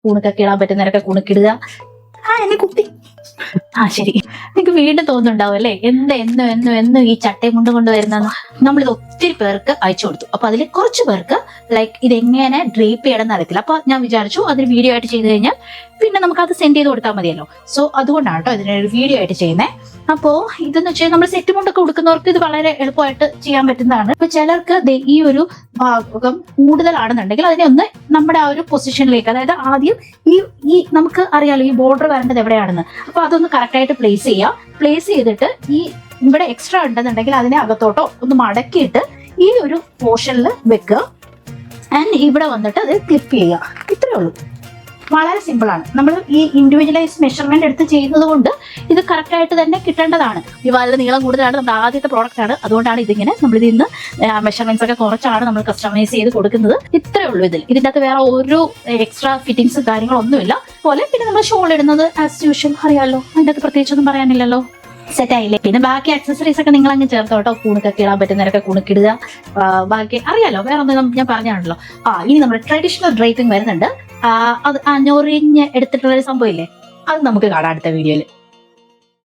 കൂണൊക്കെ ഇടാൻ പറ്റുന്നവരൊക്കെ കുണുക്കിടുക. എന്നെ കുത്തി. ശരി. നിങ്ങൾക്ക് വീണ്ടും തോന്നുന്നുണ്ടാവും അല്ലേ, എന്നും ഈ ചട്ടയും കൊണ്ട് വരുന്ന. നമ്മളിത് ഒത്തിരി പേർക്ക് അയച്ചു കൊടുത്തു. അപ്പൊ അതിൽ കുറച്ച് പേർക്ക് ലൈക്ക് ഇതെങ്ങനെ ഡ്രേപ്പ് ചെയ്യണമെന്ന് അറിയത്തില്ല. അപ്പൊ ഞാൻ വിചാരിച്ചു അതൊരു വീഡിയോ ആയിട്ട് ചെയ്ത് കഴിഞ്ഞാൽ പിന്നെ നമുക്ക് അത് സെൻഡ് ചെയ്ത് കൊടുത്താൽ മതിയല്ലോ. സോ അതുകൊണ്ടാണ് കേട്ടോ ഇതിനൊരു വീഡിയോ ആയിട്ട് ചെയ്യുന്നത്. അപ്പോ ഇതെന്ന് വെച്ചാൽ നമ്മൾ സെറ്റ് മുണ്ടൊക്കെ കൊടുക്കുന്നവർക്ക് ഇത് വളരെ എളുപ്പമായിട്ട് ചെയ്യാൻ പറ്റുന്നതാണ്. ഇപ്പൊ ചിലർക്ക് ഈ ഒരു ഭാഗം കൂടുതലാണെന്നുണ്ടെങ്കിൽ അതിനെ ഒന്ന് നമ്മുടെ ആ ഒരു പൊസിഷനിലേക്ക്, അതായത് ആദ്യം ഈ നമുക്ക് അറിയാലോ ഈ ബോർഡർ വരേണ്ടത് എവിടെയാണെന്ന്. അപ്പൊ അതൊന്ന് കറക്റ്റ് ആയിട്ട് പ്ലേസ് ചെയ്യുക. പ്ലേസ് ചെയ്തിട്ട് ഈ ഇവിടെ എക്സ്ട്രാ ഉണ്ടെന്നുണ്ടെങ്കിൽ അതിനെ അകത്തോട്ടോ ഒന്ന് മടക്കിയിട്ട് ഈ ഒരു പോർഷനിൽ വെക്കുക. ആൻഡ് ഇവിടെ വന്നിട്ട് അത് ക്ലിപ്പ് ചെയ്യുക. ഇത്രയേ ഉള്ളൂ. വളരെ സിമ്പിൾ ആണ്. നമ്മൾ ഈ ഇൻഡിവിജ്വലൈസ് മെഷർമെന്റ് എടുത്ത് ചെയ്യുന്നത് കൊണ്ട് ഇത് കറക്റ്റ് ആയിട്ട് തന്നെ കിട്ടേണ്ടതാണ്. ഈ വളരെ നീളം കൂടുതലാണ്, നമ്മുടെ ആദ്യത്തെ പ്രോഡക്റ്റ് ആണ്. അതുകൊണ്ടാണ് ഇതിങ്ങനെ നമ്മൾ ഇതിൽ നിന്ന് മെഷർമെന്റ്സ് ഒക്കെ കുറച്ചാണ് നമ്മൾ കസ്റ്റമൈസ് ചെയ്ത് കൊടുക്കുന്നത്. ഇത്രയേ ഉള്ളൂ. ഇതിൻ്റെ അകത്ത് വേറെ ഒരു എക്സ്ട്രാ ഫിറ്റിങ്സ് കാര്യങ്ങളൊന്നുമില്ല. പോലെ പിന്നെ നമ്മൾ ഷോൾ ഇടുന്നത് ആസ് യൂഷ്വൽ അറിയാമല്ലോ, അതിൻ്റെ അകത്ത് പ്രത്യേകിച്ചൊന്നും പറയാനില്ലല്ലോ. സെറ്റ് ആയില്ലേ? പിന്നെ ബാക്കി ആക്സസറീസ് ഒക്കെ നിങ്ങൾ അങ്ങ് ചേർത്തോട്ടോ. കൂണൊക്കെ ഇടാൻ പറ്റുന്നവരൊക്കെ കുണുക്കിടുക. ബാക്കി അറിയാലോ, വേറെ ഒന്നും ഞാൻ പറഞ്ഞാണല്ലോ. ഇനി നമ്മുടെ ട്രഡീഷണൽ ഡ്രേപ്പിംഗ് വരുന്നുണ്ട്. അത് ഞൊറിഞ്ഞ് എടുത്തിട്ടുള്ള ഒരു സംഭവം ഇല്ലേ, അത് നമുക്ക് കാണാം അടുത്ത വീഡിയോയിൽ.